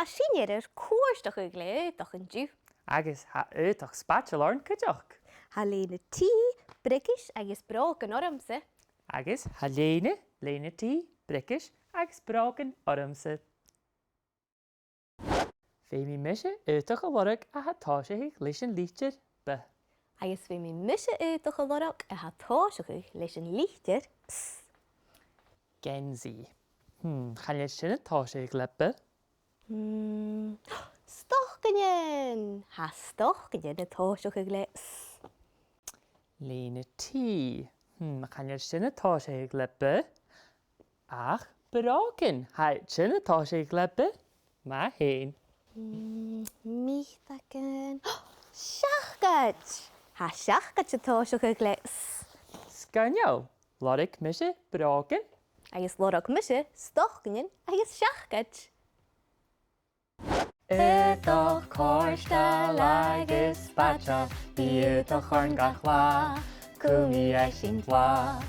sin ar cuaisteach ag le ach an dú. Agus ha ach spatulárn cuideach. Ha léna tí, bricis agus brach an ormsa. Agus ha léna tí, bricis agus bragan ormsa. Fé mi mise ach a lorach a ha táiseigh leis an lítir be. Agus bhí mi mise ach a lorach a ha táiseach leis an lítir ps. Genzi. Chaile sinna táiseigh le be. Stochganyen! Ha stochganyen a táiseach le ps. Léna tí. Chaile sinna táiseigh le be. Ach bragan ha sinna táiseigh le be. Ma héin. Míthacin. Seachgat! Ha seachgat a táiseach le ps. Scanneó, lorach mise bragan. Agus lorach mise stochganyen agus seachgat. Ydach córstal agus bata, bí ydach orn gachla, cwmi eisi'n dwa.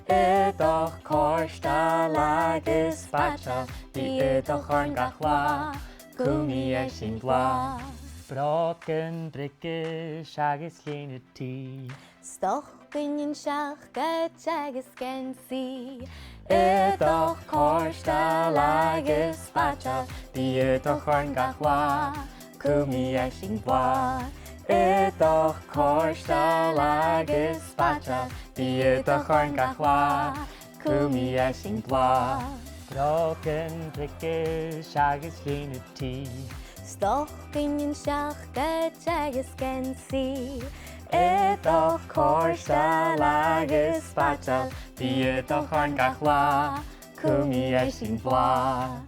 Ydach córstal agus bata, bí ydach orn gachla, cwmi eisi'n dwa. Bragan bricis agus léna tí. Stochganyen seachgat agus gensi. Ydach córstal agus bata, bí ydach orn gachla, cwmi eisi'n dwa. Ydach córstal agus bata, bí ydach orn gachla, cwmi eisi'n dwa. Bragan bricis agus léna tí. Stochganyen seachgat agus gensi. Ydach córstal agus bata, bí ydach orn gachla, cwmi eisi'n dwa.